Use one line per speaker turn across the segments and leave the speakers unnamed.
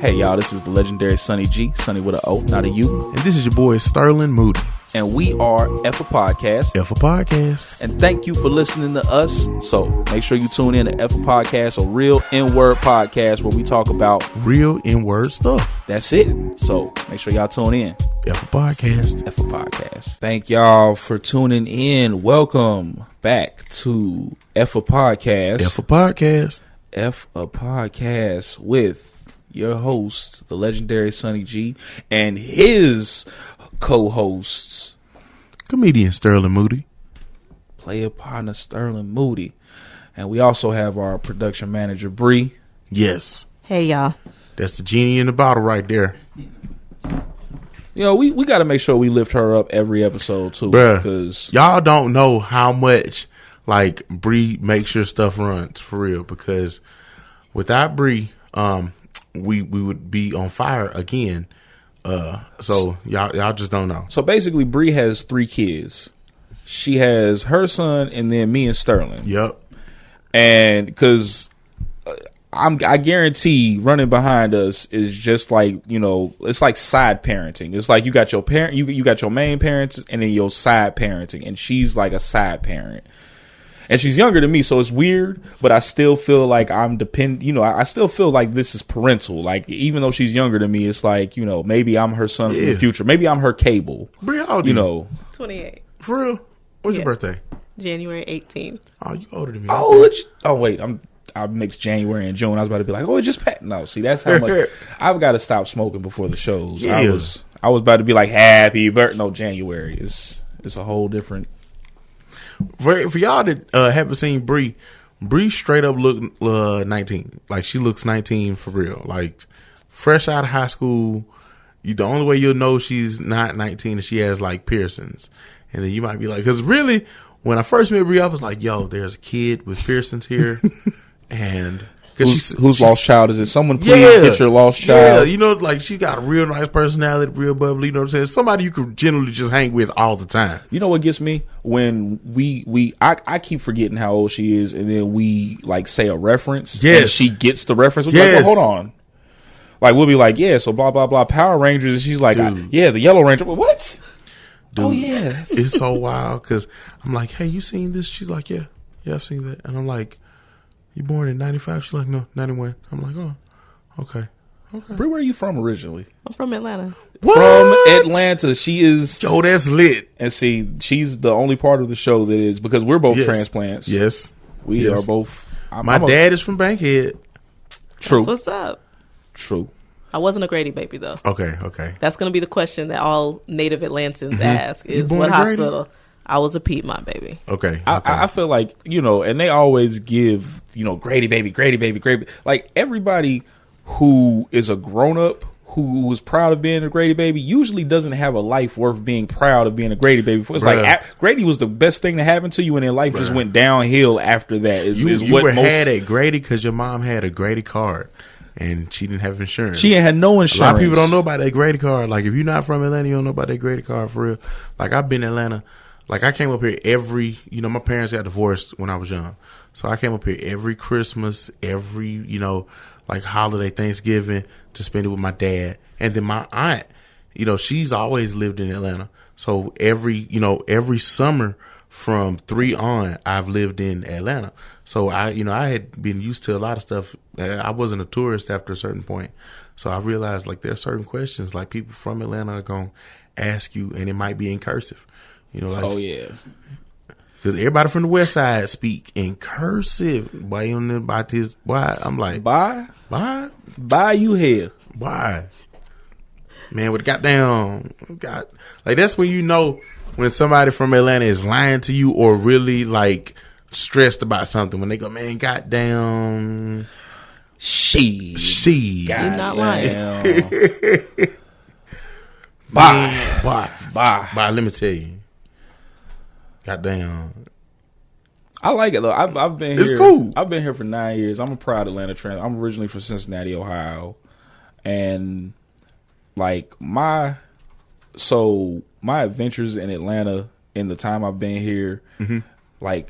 Hey y'all, this is the legendary Sonny G, Sonny with an O, not a U.
And this is your boy Sterling Moody.
And we are Effa Podcast.
Effa Podcast.
And thank you for listening to us. So make sure you tune in to Effa Podcast, a real N-word podcast where we talk about
real N-word stuff.
That's it. So make sure y'all tune in.
Effa Podcast.
Effa Podcast. Thank y'all for tuning in. Welcome back to Effa Podcast.
Effa Podcast.
Effa Podcast with your host, the legendary Sonny G, and his co-hosts,
comedian Sterling Moody,
player partner Sterling Moody, and we also have our production manager Bree.
Yes.
Hey y'all.
That's the genie in the bottle right there.
You know, we got to make sure we lift her up every episode too,
bruh,
because
y'all don't know how much like Bree makes sure stuff runs for real. Because without Bree, we would be on fire again. So y'all just don't know.
So basically, Bree has 3 kids. She has her son, and then me and Sterling.
Yep.
And because I guarantee running behind us is just like, you know, it's like side parenting. It's like you got your parent, you got your main parents, and then your side parenting, and she's like a side parent. And she's younger than me, so it's weird, but I still feel like I'm you know, I still feel like this is parental. Like, even though she's younger than me, it's like, you know, maybe I'm her son from the future. Maybe I'm her cable.
Bree, how old
you know?
28.
For real? What's your birthday?
January 18th.
Oh, you older than me.
Oh, wait, I mixed January and June. I was about to be like, oh, it just passed. No, see, that's how much I've got to stop smoking before the shows.
Yeah.
I was about to be like, happy birthday. No, January. It's a whole different.
For y'all that haven't seen Bree straight up look 19. Like, she looks 19 for real. Like, fresh out of high school. The only way you'll know she's not 19 is she has like piercings. And then you might be like, because really, when I first met Bree, I was like, yo, there's a kid with piercings here. And
whose lost child is it? Someone please get your lost child.
Yeah, you know, like, she got a real nice personality, real bubbly, you know what I'm saying? Somebody you could generally just hang with all the time.
You know what gets me? When I keep forgetting how old she is, and then we like say a reference.
Yes.
And she gets the reference. We're
yes.
like, well, hold on. Like, we'll be like, yeah, so blah, blah, blah, Power Rangers. And she's like, yeah, the Yellow Ranger. What?
Dude,
oh, yeah.
It's so wild because I'm like, hey, you seen this? She's like, yeah, I've seen that. And I'm like, you born in 95? She's like, no, 91. I'm like, oh, okay.
Brie, where are you from originally?
I'm from Atlanta.
What?
From Atlanta. She is.
Yo, that's lit.
And see, she's the only part of the show that is, because we're both transplants.
Yes.
We are both.
My dad is from Bankhead.
True.
That's what's up.
True.
I wasn't a Grady baby, though.
Okay.
That's going to be the question that all native Atlantans ask is, what hospital? I was a Piedmont baby.
Okay.
I feel like, you know, and they always give, you know, Grady baby. Like, everybody who is a grown-up who is proud of being a Grady baby usually doesn't have a life worth being proud of being a Grady baby for. It's like, Grady was the best thing to happen to you, and then life just went downhill after that.
You had a Grady because your mom had a Grady card. And she didn't have insurance.
She ain't had no insurance.
A lot of people don't know about that Grady card. Like, if you're not from Atlanta, you don't know about that Grady card for real. Like, I've been in Atlanta. Like, I came up here you know, my parents got divorced when I was young. So I came up here every Christmas, every, you know, like holiday, Thanksgiving, to spend it with my dad. And then my aunt, you know, she's always lived in Atlanta. So every summer from 3 on, I've lived in Atlanta. So I had been used to a lot of stuff. I wasn't a tourist after a certain point. So I realized, like, there are certain questions like people from Atlanta are going to ask you, and it might be in cursive. You know, like,
oh yeah.
Because everybody from the West Side speak in cursive. Why you don't about this? Why? I'm like,
bye you here.
Why? Man, with goddamn like, that's when you know when somebody from Atlanta is lying to you or really like stressed about something. When they go, man, goddamn, she,
you're not lying.
Bye. Let me tell you, goddamn.
I like it though. I've been here.
It's cool.
I've been here for 9 years. I'm a proud Atlanta trans. I'm originally from Cincinnati, Ohio, and like my adventures in Atlanta in the time I've been here, like,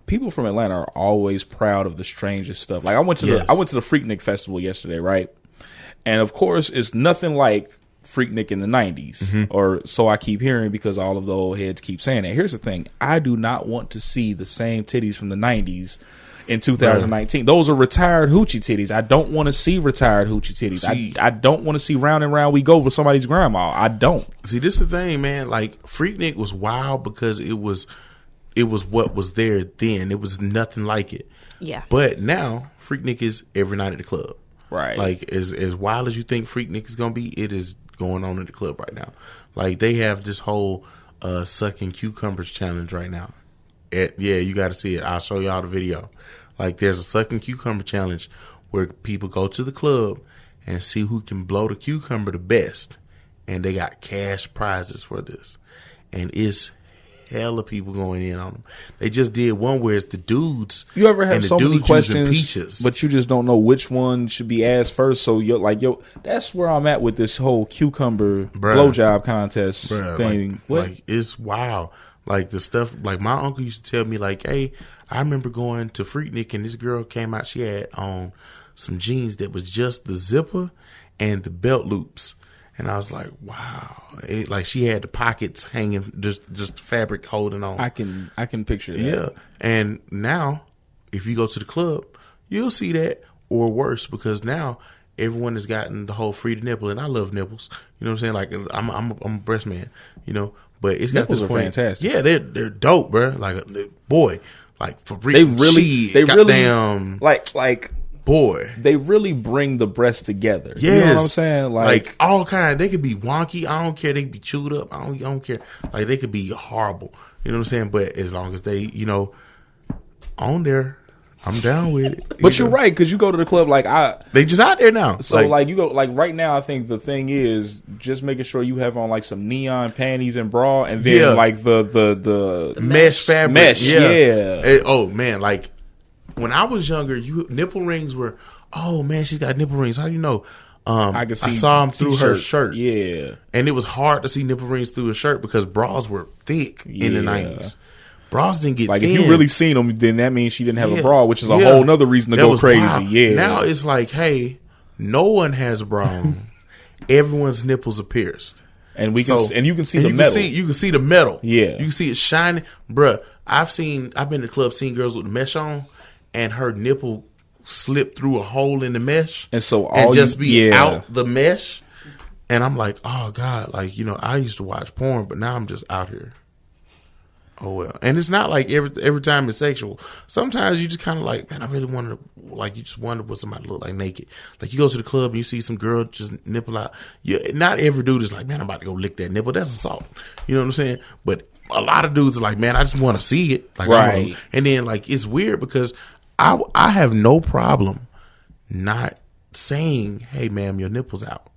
people from Atlanta are always proud of the strangest stuff. Like, I went to the Freaknik Festival yesterday, right? And of course, it's nothing like Freaknik in the 90s, or so I keep hearing, because all of the old heads keep saying that. Here's the thing. I do not want to see the same titties from the 90s in 2019. Right. Those are retired hoochie titties. I don't want to see retired hoochie titties. I don't want to see round and round we go with somebody's grandma. I don't.
See, this is the thing, man. Like, Freaknik was wild because it was what was there then. It was nothing like it.
Yeah.
But now, Freaknik is every night at the club.
Right.
Like, as wild as you think Freaknik is going to be, it is going on in the club right now. Like, they have this whole sucking cucumbers challenge right now. Yeah, you got to see it. I'll show y'all the video. Like, there's a sucking cucumber challenge where people go to the club and see who can blow the cucumber the best. And they got cash prizes for this. And it's hella people going in on them. They just did one where it's the dudes.
You ever have so many questions, but you just don't know which one should be asked first? So you're like, that's where I'm at with this whole cucumber blowjob contest thing.
Like, it's wild. Like, the stuff, like, my uncle used to tell me, like, hey, I remember going to Freaknik and this girl came out, she had on some jeans that was just the zipper and the belt loops. And I was like, wow. Like, she had the pockets hanging, just fabric holding on.
I can picture that.
Yeah. And now, if you go to the club, you'll see that, or worse, because now everyone has gotten the whole free to nipple, and I love nipples. You know what I'm saying? Like, I'm a breast man, you know. But it's got
nipples
this
are
point.
Fantastic.
Yeah, they're dope, bro. Like, boy, like, for real.
They really, like,
boy,
they really bring the breast together.
Yes.
You know what I'm saying?
Like all kind. They could be wonky. I don't care. They could be chewed up. I don't care. Like, they could be horrible. You know what I'm saying? But as long as they, you know, on there, I'm down with it.
But you're right, because you go to the club, like,
they just out there now.
So like you go, like, right now, I think the thing is just making sure you have on like some neon panties and bra, and then like the
mesh fabric.
Yeah.
Oh man, like, when I was younger, nipple rings were, oh man, she's got nipple rings. How do you know? I saw them through her shirt.
Yeah.
And it was hard to see nipple rings through a shirt because bras were thick in the 90s. Bras didn't get
like
thin.
If you really seen them, then that means she didn't have a bra, which is a whole nother reason to go crazy.
Wild.
Yeah.
Now it's like, hey, no one has a bra on. Everyone's nipples are pierced.
And you can see the metal.
You can see the metal.
Yeah.
You can see it shining. Bruh, I've been to the club, seen girls with the mesh on, and her nipple slipped through a hole in the mesh.
And so
out the mesh. And I'm like, oh God, like, you know, I used to watch porn, but now I'm just out here. Oh well, and it's not like every time it's sexual. Sometimes you just kind of like, man, I really wanted to, like, you just wonder what somebody look like naked. Like, you go to the club and you see some girl just nipple out. Not every dude is like, man, I'm about to go lick that nipple. That's assault. You know what I'm saying? But a lot of dudes are like, man, I just want to see it. Like,
right.
And then, like, it's weird because I have no problem not saying, hey, ma'am, your nipple's out.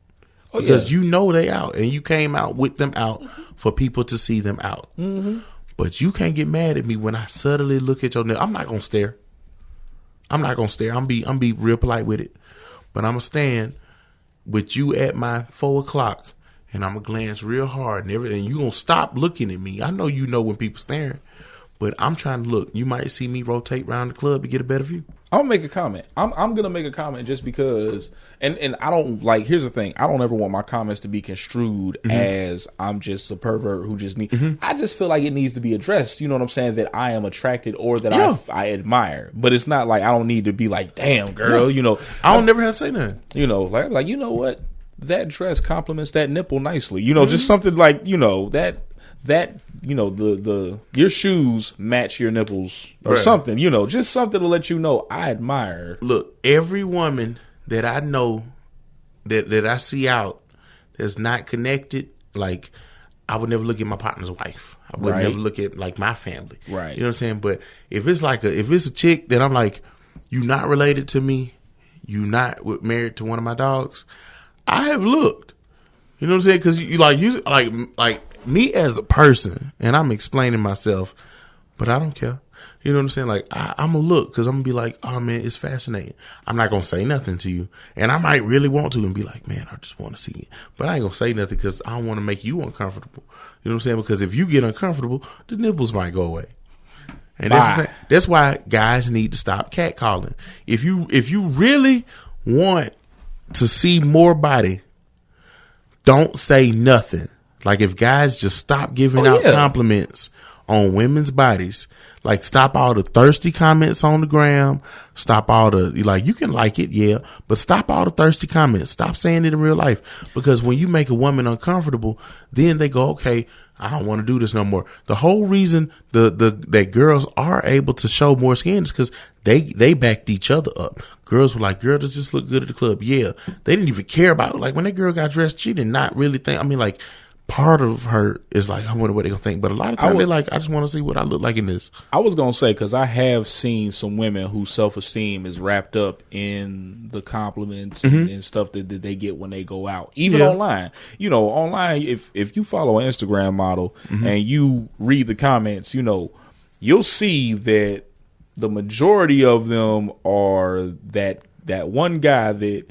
Oh, because you know they out, and you came out with them out for people to see them out.
Mm-hmm.
But you can't get mad at me when I subtly look at your nipple. I'm not gonna stare. I'm be real polite with it. But I'm gonna stand with you at my 4:00, and I'm gonna glance real hard and everything. You gonna stop looking at me. I know you know when people staring, but I'm trying to look. You might see me rotate around the club to get a better view.
I'm gonna make a comment. I'm gonna make a comment just because, and I don't like. Here's the thing: I don't ever want my comments to be construed as I'm just a pervert who just need. I just feel like it needs to be addressed. You know what I'm saying? That I am attracted or that I admire, but it's not like I don't need to be like, damn girl. You know,
I don't never have to say nothing.
You know, like you know what? That dress complements that nipple nicely. You know, just something like, you know, that you know, your shoes match your nipples or something, you know, just something to let you know I admire.
Look, every woman that I know that I see out that's not connected, like, I would never look at my partner's wife. I would never look at, like, my family. Right. You know what I'm saying? But if it's a chick that I'm like, you not related to me, you not married to one of my dogs, I have looked. You know what I'm saying? Because you like me as a person, and I'm explaining myself, but I don't care. You know what I'm saying? Like, I'm going to look because I'm going to be like, oh, man, it's fascinating. I'm not going to say nothing to you. And I might really want to and be like, man, I just want to see it. But I ain't going to say nothing because I don't want to make you uncomfortable. You know what I'm saying? Because if you get uncomfortable, the nipples might go away. And that's why guys need to stop catcalling. If you really want to see more body, don't say nothing. Like if guys just stop giving out compliments on women's bodies, like stop all the thirsty comments on the gram, stop all the, like, you can like it, yeah, but stop all the thirsty comments. Stop saying it in real life, because when you make a woman uncomfortable, then they go, okay, I don't want to do this no more. The whole reason that girls are able to show more skin is because they backed each other up. Girls were like, girl, does this look good at the club? Yeah. They didn't even care about it. Like when that girl got dressed, she did not really think, I mean, like, part of her is like, I wonder what they're going to think. But a lot of times they're like, I just want to see what I look like in this.
I was going to say, because I have seen some women whose self-esteem is wrapped up in the compliments and stuff that they get when they go out. Even online. You know, online, if you follow an Instagram model and you read the comments, you know, you'll see that the majority of them are that one guy that,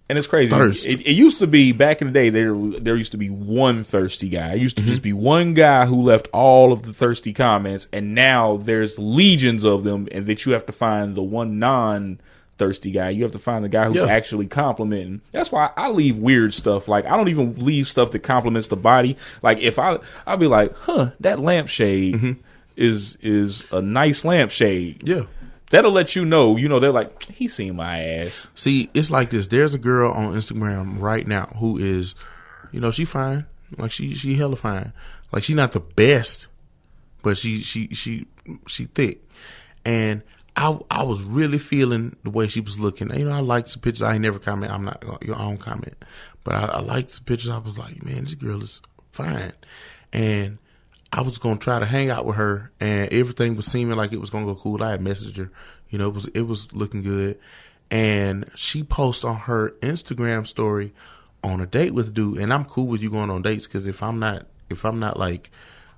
and it's crazy. It used to be back in the day. There used to be one thirsty guy. It used to just be one guy who left all of the thirsty comments, and now there's legions of them, and that you have to find the one non-thirsty guy. You have to find the guy who's actually complimenting. That's why I leave weird stuff. Like I don't even leave stuff that compliments the body. Like if I'll be like, that lampshade is a nice lampshade.
Yeah.
That'll let you know, they're like, he seen my ass.
See, it's like this. There's a girl on Instagram right now who is, she fine. Like she hella fine. Like she not the best, but she thick. And I was really feeling the way she was looking. I liked the pictures. I ain't never comment. I'm not your own comment, but I liked the pictures. I was like, man, this girl is fine. And I was going to try to hang out with her, and everything was seeming like it was going to go cool. I had messaged her, it was looking good. And she posted on her Instagram story on a date with a dude. And I'm cool with you going on dates, because if I'm not like,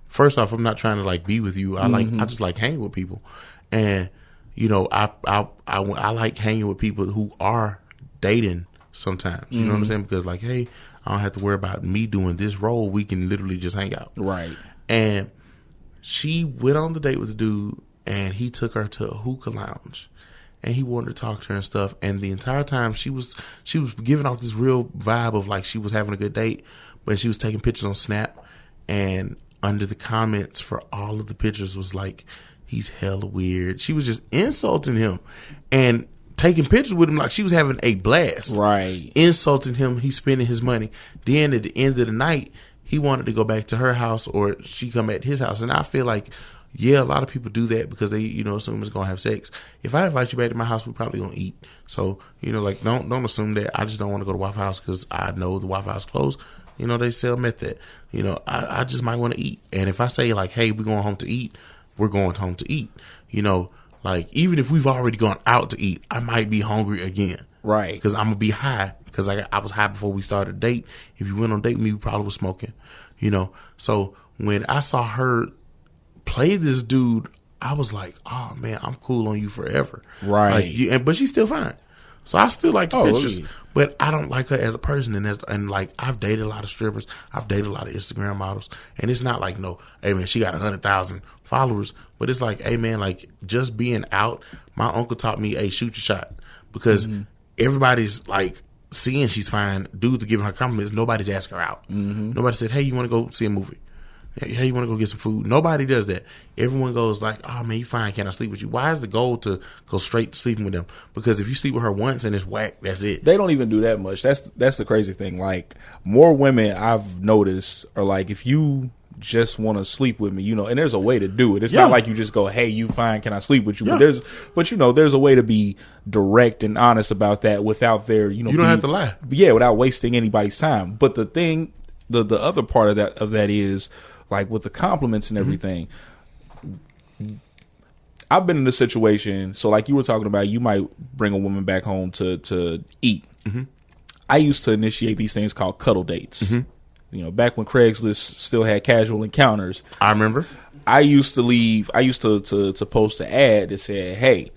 first off, I'm not trying to like be with you. I just like hanging with people. And, I like hanging with people who are dating sometimes, you know what I'm saying? Because like, hey, I don't have to worry about me doing this role. We can literally just hang out.
Right.
And she went on the date with the dude, and he took her to a hookah lounge, and he wanted to talk to her and stuff. And the entire time she was giving off this real vibe of like she was having a good date, but she was taking pictures on Snap, and under the comments for all of the pictures was like, he's hella weird. She was just insulting him and taking pictures with him like she was having a blast.
Right.
Insulting him. He's spending his money. Then at the end of the night, he wanted to go back to her house, or she come back to his house. And I feel like, a lot of people do that because they, assume it's going to have sex. If I invite you back to my house, we're probably going to eat. So, like, don't assume that I just don't want to go to Waffle House because I know the Waffle House closed. They sell meth there. I just might want to eat. And if I say, like, hey, we're going home to eat, we're going home to eat. Like, even if we've already gone out to eat, I might be hungry again.
Right.
Because I'm going to be high. Because I was high before we started a date. If you went on a date with me, we probably was smoking. So when I saw her play this dude, I was like, oh, man, I'm cool on you forever.
Right.
Like, but she's still fine. So I still like the pictures. Really? But I don't like her as a person. And like, I've dated a lot of strippers. I've dated a lot of Instagram models. And it's not like, no, hey, man, she got 100,000 followers. But it's like, hey, man, like, just being out, my uncle taught me, hey, shoot your shot. Because everybody's like, seeing she's fine, dudes are giving her compliments. Nobody's asking her out. Nobody said, hey, you want to go see a movie? Hey, you want to go get some food? Nobody does that. Everyone goes like, oh, man, you fine. Can I sleep with you? Why is the goal to go straight to sleeping with them? Because if you sleep with her once and it's whack, that's it.
They don't even do that much. That's the crazy thing. Like, more women I've noticed are like, if you just want to sleep with me, and there's a way to do it. It's not like you just go, hey, you fine, can I sleep with you? But there's a way to be direct and honest about that without you don't
have to lie.
Yeah, without wasting anybody's time. But the thing, the other part of that is like with the compliments and everything. I've been in this situation. So like you were talking about, you might bring a woman back home to eat. I used to initiate these things called cuddle dates. Back when Craigslist still had casual encounters.
I remember.
I used to post an ad that said, hey,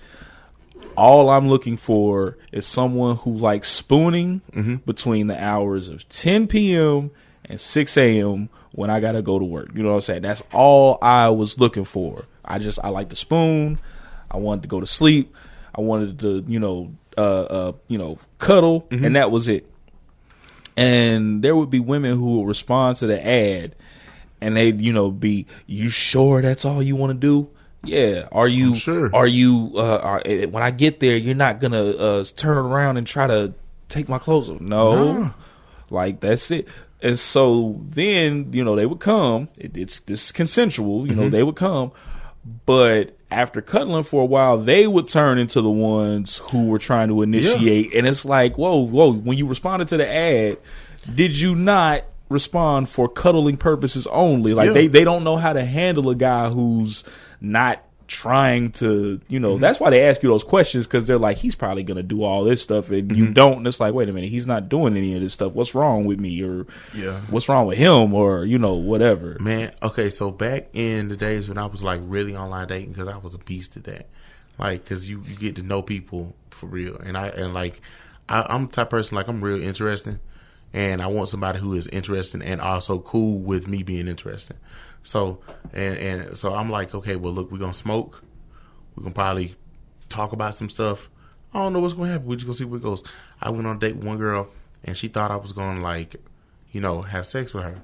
all I'm looking for is someone who likes spooning between the hours of 10 p.m. and 6 a.m. when I got to go to work. You know what I'm saying? That's all I was looking for. I like to spoon. I wanted to go to sleep. I wanted to, cuddle, and that was it. And there would be women who would respond to the ad, and they'd be, you sure that's all you want to do? Yeah. Are you sure? Are you when I get there, you're not gonna turn around and try to take my clothes off? No. Like, that's it. And so then, they would come. This is consensual. They would come. But after cuddling for a while, they would turn into the ones who were trying to initiate. Yeah. And it's like, whoa. When you responded to the ad, did you not respond for cuddling purposes only? Like, they don't know how to handle a guy who's not trying to, that's why they ask you those questions, because they're like, he's probably going to do all this stuff, and you don't. And it's like, wait a minute, he's not doing any of this stuff. What's wrong with me? Or what's wrong with him? Or, whatever.
Man, okay, so back in the days when I was like really online dating, because I was a beast at that. Like, because you get to know people for real. And I'm the type of person, like, I'm real interesting. And I want somebody who is interesting and also cool with me being interesting. So, and so I'm like, okay, well, look, we're going to smoke. We're going to probably talk about some stuff. I don't know what's going to happen. We're just going to see where it goes. I went on a date with one girl, and she thought I was going to, like, have sex with her.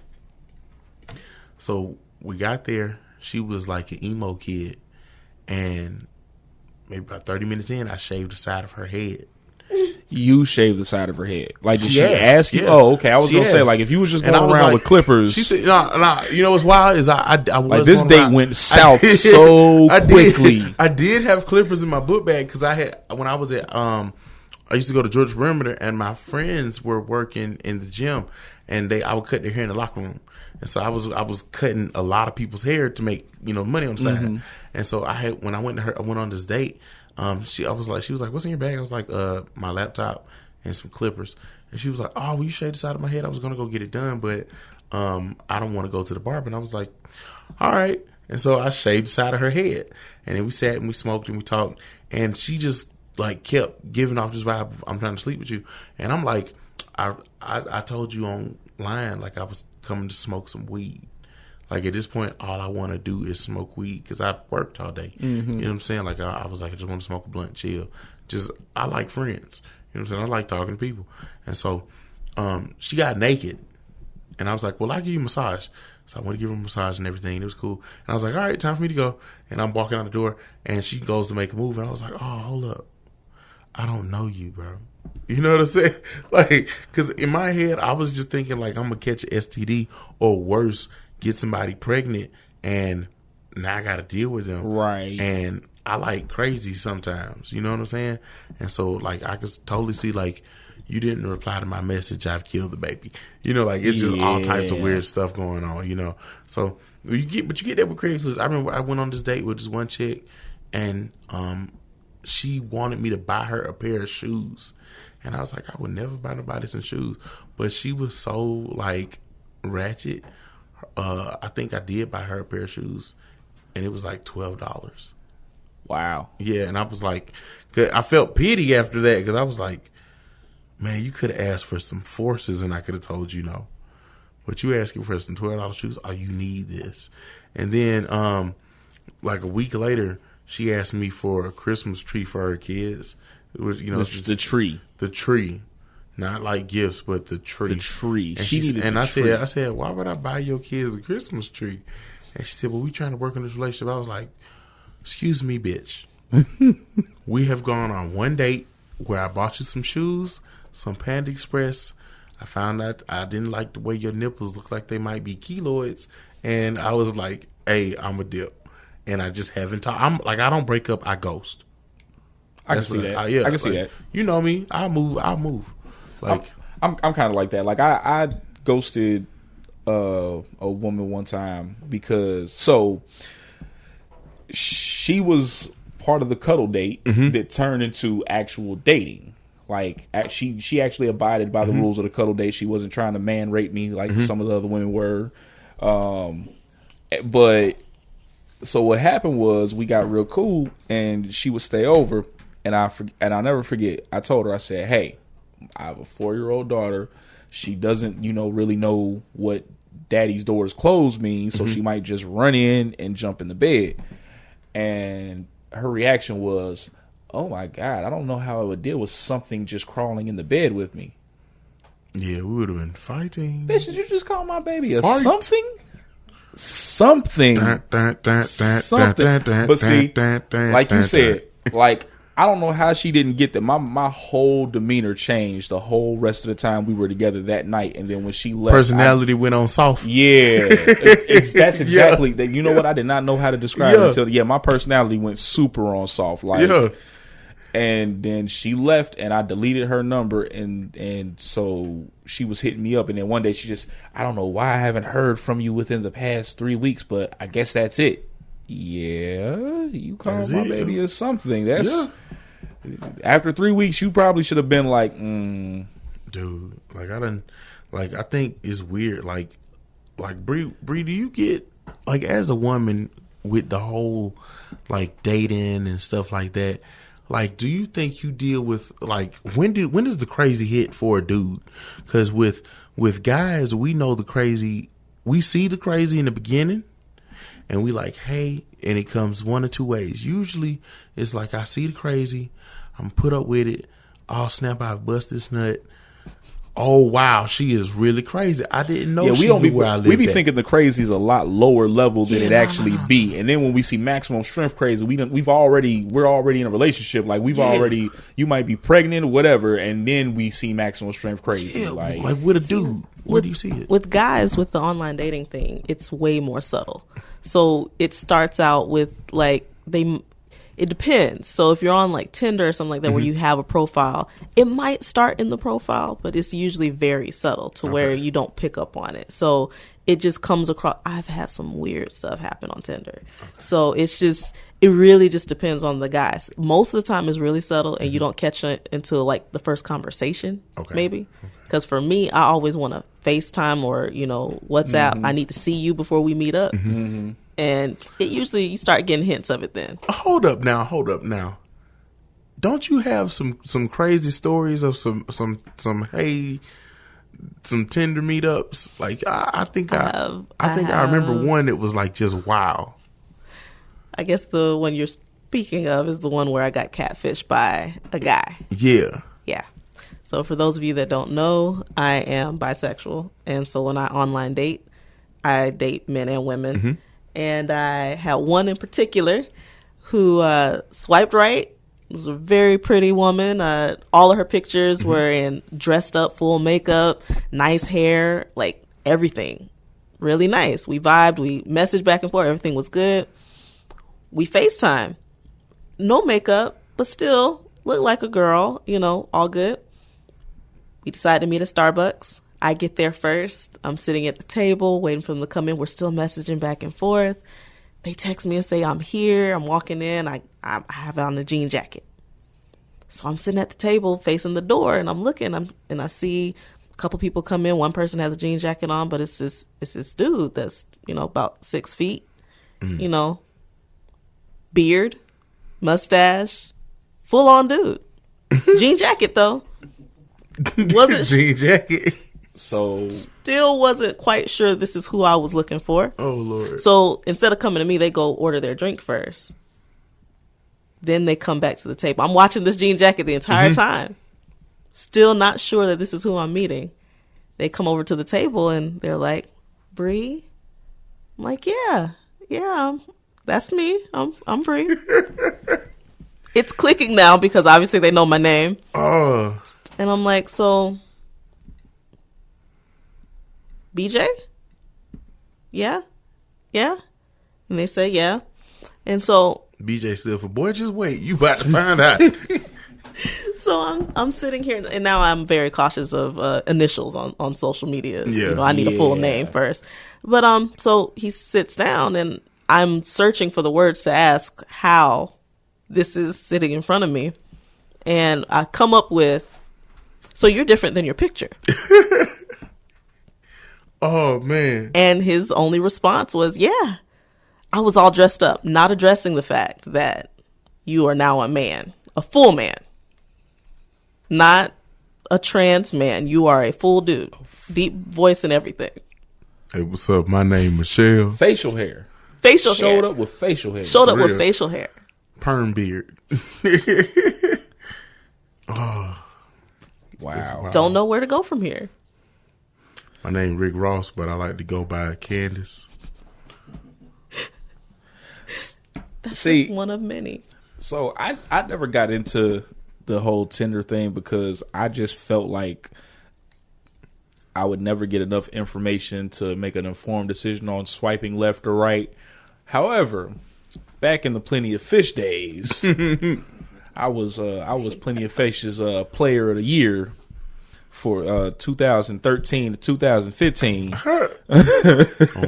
So we got there. She was like an emo kid. And maybe about 30 minutes in, I shaved the side of her head.
You shaved the side of her head. Like, did she ask you? Yeah. Oh, okay. I was going to say, like, if you was just going around with clippers.
She said, no. You know what's wild is I was
like, this date went south so quickly.
I did have clippers in my book bag, because when I was at, I used to go to Georgia Perimeter, and my friends were working in the gym, and I would cut their hair in the locker room. And so I was cutting a lot of people's hair to make, money on the side. Mm-hmm. And so when I went on this date, she was like, what's in your bag? I was like, my laptop and some clippers. And she was like, oh, will you shave the side of my head? I was going to go get it done, but I don't want to go to the barber. And I was like, all right. And so I shaved the side of her head. And then we sat and we smoked and we talked. And she just like kept giving off this vibe of, I'm trying to sleep with you. And I'm like, I told you online, like, I was coming to smoke some weed. Like, at this point, all I want to do is smoke weed, because I worked all day. Mm-hmm. You know what I'm saying? Like, I was like, I just want to smoke a blunt, chill. I like friends. You know what I'm saying? I like talking to people. And so she got naked. And I was like, well, I'll give you a massage. So I went to give her a massage and everything. It was cool. And I was like, all right, time for me to go. And I'm walking out the door, and she goes to make a move. And I was like, oh, hold up. I don't know you, bro. You know what I'm saying? Like, because in my head, I was just thinking, like, I'm going to catch an STD or worse, get somebody pregnant, and now I got to deal with them.
Right.
And I like crazy sometimes. You know what I'm saying? And so, like, I could totally see, like, you didn't reply to my message, I've killed the baby. You know, like, it's just all types of weird stuff going on, you know? So, you get that with Craigslist. I remember I went on this date with this one chick, and she wanted me to buy her a pair of shoes. And I was like, I would never buy nobody some shoes. But she was so, like, ratchet. I think I did buy her a pair of shoes, and it was like $12.
Wow.
Yeah, and I was like, I felt pity after that, because I was like, man, you could have asked for some forces, and I could have told you no. But you asking for some $12 shoes, oh, you need this. And then, like a week later, she asked me for a Christmas tree for her kids. It was,
the tree.
The tree. Not like gifts, but the tree.
The tree.
And I said, why would I buy your kids a Christmas tree? And she said, well, we trying to work on this relationship. I was like, excuse me, bitch. We have gone on one date where I bought you some shoes, some Panda Express. I found out I didn't like the way your nipples look like they might be keloids. And I was like, hey, I'm a dip. And I just haven't talked. I'm like, I don't break up, I ghost.
I can see that. I can see that.
You know me. I'll move. Like,
I'm kind of like that. Like, I ghosted a woman one time because she was part of the cuddle date that turned into actual dating. Like, she actually abided by the rules of the cuddle date. She wasn't trying to man rape me like some of the other women were. But so what happened was we got real cool, and she would stay over, and I'll never forget. I told her, I said, hey, I have a 4-year-old daughter. She doesn't, really know what daddy's doors closed means, so she might just run in and jump in the bed. And her reaction was, oh my God, I don't know how I would deal with something just crawling in the bed with me.
Yeah, we would have been fighting.
Bitch, did you just call my baby a something? Something. Something. But see, like you said, like, I don't know how she didn't get that. My whole demeanor changed the whole rest of the time we were together that night. And then when she left,
personality went on soft.
Yeah. That's exactly that. You know what? I did not know how to describe it until, my personality went super on soft. Like, and then she left and I deleted her number. And so she was hitting me up. And then one day she just, I don't know why I haven't heard from you within the past 3 weeks, but I guess that's it. Yeah, you called my baby or something. That's after 3 weeks, you probably should have been like,
dude. I think it's weird. Like Bree, do you get like as a woman with the whole like dating and stuff like that? Like, do you think you deal with like when does the crazy hit for a dude? Because with guys, we know the crazy. We see the crazy in the beginning. And we like, hey, and it comes one or two ways. Usually, it's like I see the crazy, I'm put up with it. Oh snap! I bust this nut. Oh wow, she is really crazy. I didn't know.
Yeah, we be thinking the crazy is a lot lower level than it actually be. And then when we see maximum strength crazy, we're already in a relationship. Like you might be pregnant or whatever, and then we see maximum strength crazy.
Yeah, like with a dude. Where do you see it?
With guys, with the online dating thing, it's way more subtle. So it starts out with like it depends. So if you're on like Tinder or something like that, where you have a profile, it might start in the profile, but it's usually very subtle to where you don't pick up on it. So it just comes across. I've had some weird stuff happen on Tinder. So it really just depends on the guys. Most of the time it's really subtle and you don't catch it until like the first conversation, maybe. Because for me, I always want to FaceTime or, WhatsApp. I need to see you before we meet up. And it usually, you start getting hints of it then.
Hold up now. Don't you have some crazy stories of some Tinder meetups? Like, I think I remember one that was like just wow.
I guess the one you're speaking of is the one where I got catfished by a guy.
Yeah.
Yeah. So for those of you that don't know, I am bisexual. And so when I online date, I date men and women. And I had one in particular who swiped right. It was a very pretty woman. All of her pictures were in dressed up, full makeup, nice hair, like everything. Really nice. We vibed. We messaged back and forth. Everything was good. We FaceTime. No makeup, but still looked like a girl, all good. We decided to meet at Starbucks. I get there first. I'm sitting at the table waiting for them to come in. We're still messaging back and forth. They text me and say, I'm here. I'm walking in. I have on a jean jacket. So I'm sitting at the table facing the door and I'm looking and I see a couple people come in. One person has a jean jacket on, but it's this dude that's, about 6 feet, beard, mustache, full on dude. Jean jacket though. Wasn't
jean jacket.
So
still wasn't quite sure this is who I was looking for.
Oh Lord.
So instead of coming to me, they go order their drink first. Then they come back to the table. I'm watching this jean jacket the entire time. Still not sure that this is who I'm meeting. They come over to the table and they're like, Bree? I'm like, yeah, that's me. I'm Bree. It's clicking now because obviously they know my name.
Oh.
And I'm like, so BJ? Yeah? And they say, yeah. And so
BJ still for boy, just wait. You about to find out.
So I'm sitting here and now I'm very cautious of initials on social media.
Yeah.
I need a full name first. But so he sits down and I'm searching for the words to ask how this is sitting in front of me. And I come up with, so you're different than your picture.
Oh, man.
And his only response was, yeah, I was all dressed up, not addressing the fact that you are now a man, a full man, not a trans man. You are a full dude, deep voice and everything.
Hey, what's up? My name is Michelle.
Facial hair.
Facial hair.
Showed up with facial hair.
Showed up with facial hair.
perm beard. Oh,
Wow.
Don't know where to go from here.
my name Rick Ross, but I like to go by Candace.
That's
See,
just one of many.
So I never got into the whole Tinder thing because I just felt like I would never get enough information to make an informed decision on swiping left or right. However, back in the Plenty of Fish days, I was Plenty of Fish's Player of the Year for 2013 to 2015.
On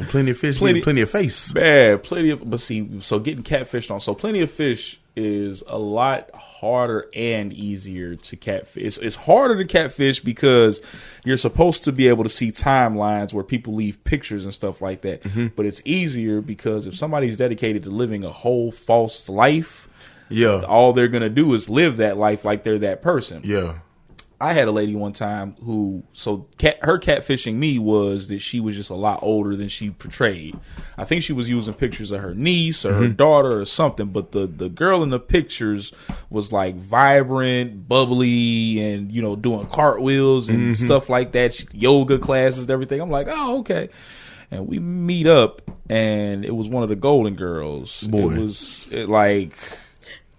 Plenty of Fish, plenty of face.
Man, but see, so getting catfished on. So Plenty of Fish is a lot harder and easier to catfish. It's harder to catfish because you're supposed to be able to see timelines where people leave pictures and stuff like that. Mm-hmm. But it's easier because if somebody's dedicated to living a whole false life, all they're going to do is live that life like they're that person.
Yeah.
I had a lady one time who, her catfishing me was that she was just a lot older than she portrayed. I think she was using pictures of her niece or her daughter or something, but the girl in the pictures was like vibrant, bubbly, and, you know, doing cartwheels and stuff like that, yoga classes and everything. I'm like, oh, okay. And we meet up, and it was one of the Golden Girls.
Boy.
It was like...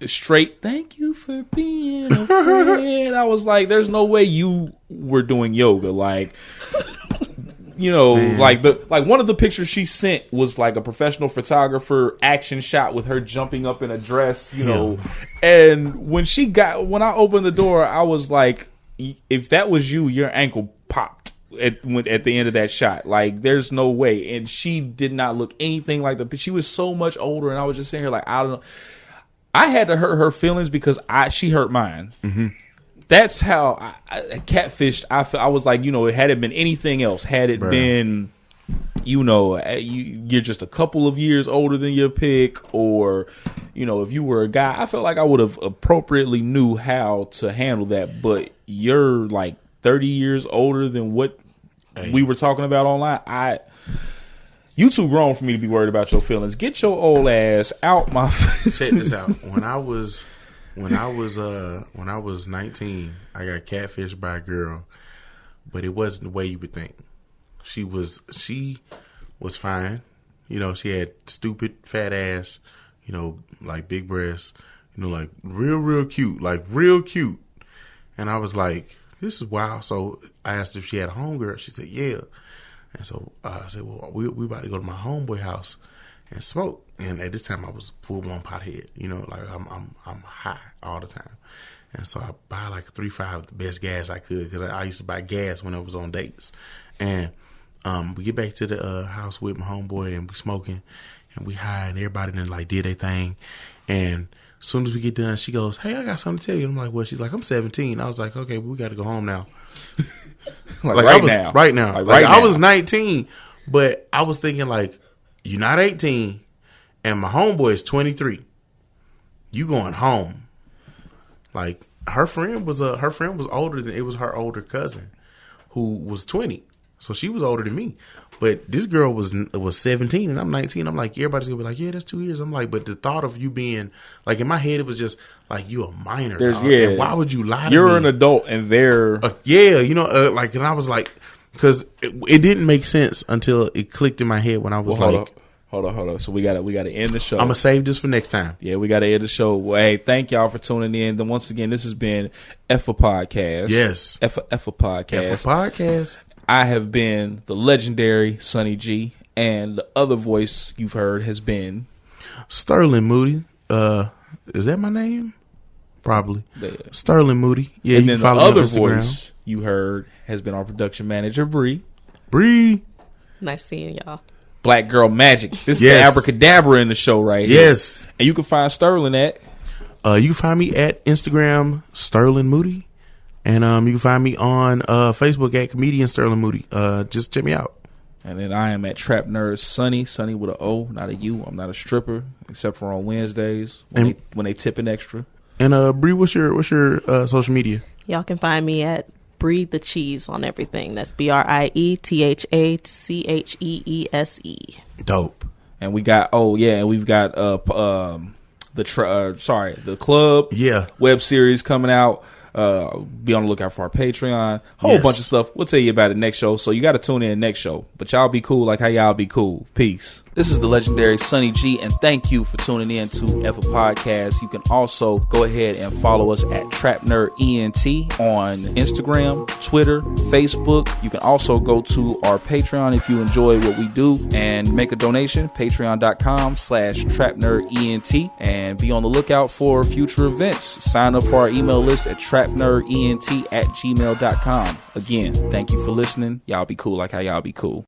straight, thank you for being a friend. I was like, there's no way you were doing yoga. Like, you know, man. like one of the pictures she sent was like a professional photographer action shot with her jumping up in a dress, you know. And when I opened the door, I was like, if that was you, your ankle popped at the end of that shot. Like, there's no way. And she did not look anything like she was so much older, and I was just sitting here like, I don't know. I had to hurt her feelings because she hurt mine. Mm-hmm. That's how I catfished. I was like, you know, had it been anything else, had it been, you know, you're just a couple of years older than your pick, or, you know, if you were a guy, I felt like I would have appropriately knew how to handle that. But you're like 30 years older than what we were talking about online. You too grown for me to be worried about your feelings. Get your old ass out my.
Check this out. When I was 19, I got catfished by a girl, but it wasn't the way you would think. She was fine. You know, she had stupid fat ass. You know, like big breasts. You know, like real cute, like real cute. And I was like, this is wild. So I asked if she had a homegirl. She said, yeah. And so I said, well, we about to go to my homeboy house and smoke. And at this time, I was full-blown pothead. You know, like I'm high all the time. And so I buy like 3.5, the best gas I could, because I used to buy gas when I was on dates. And we get back to the house with my homeboy, and we smoking, and we high, and everybody then like did their thing. And as soon as we get done, she goes, hey, I got something to tell you. And I'm like, well, she's like, I'm 17. I was like, okay, well, we got to go home now. Like right now. Right now. Like I was 19, but I was thinking like, you're not 18, and my homeboy is 23. You going home. Like her friend was older than, it was her older cousin who was 20. So she was older than me. But this girl was 17 and I'm 19. I'm like, everybody's gonna be like, yeah, that's 2 years. I'm like, but the thought of you being like, in my head, it was just like, you a minor. And why would you lie to me?
You're an adult and they're
like, and I was like, because it didn't make sense until it clicked in my head when I was
Hold on. So we gotta end the show.
I'm gonna save this for next time.
Yeah, we gotta end the show. Well, hey, thank y'all for tuning in. Then once again, this has been Effa Podcast.
Yes,
Effa Podcast.
Effa Podcast.
I have been the legendary Sonny G, and the other voice you've heard has been
Sterling Moody. Is that my name? Probably.
Yeah.
Sterling Moody. Yeah,
and
you
then
can
the
follow
other
me on Instagram.
voice you heard has been our production manager, Bree.
Nice seeing y'all.
Black Girl Magic. This is the abracadabra in the show right here.
Yes.
And you can find Sterling at?
You can find me at Instagram, Sterling Moody. And you can find me on Facebook at Comedian Sterling Moody. Just check me out.
And then I am at Trap Nerd Sonny with an O, not a U. I'm not a stripper, except for on Wednesdays when they tip an extra. And
Bree, what's your social media?
Y'all can find me at Breathe the Cheese on everything. That's BRIETHACHEESE.
Dope.
And we've got the club web series coming out. Be on the lookout for our Patreon. Whole bunch of stuff. We'll tell you about it next show. So you got to tune in next show. But y'all be cool like how y'all be cool. Peace. This is the legendary Sonny G, and thank you for tuning in to Effa Podcast. You can also go ahead and follow us at Trap Nerd ENT on Instagram, Twitter, Facebook. You can also go to our Patreon if you enjoy what we do and make a donation. Patreon.com/TrapNerdENT, and be on the lookout for future events. Sign up for our email list at trapnerdent@gmail.com. Again, thank you for listening. Y'all be cool like how y'all be cool.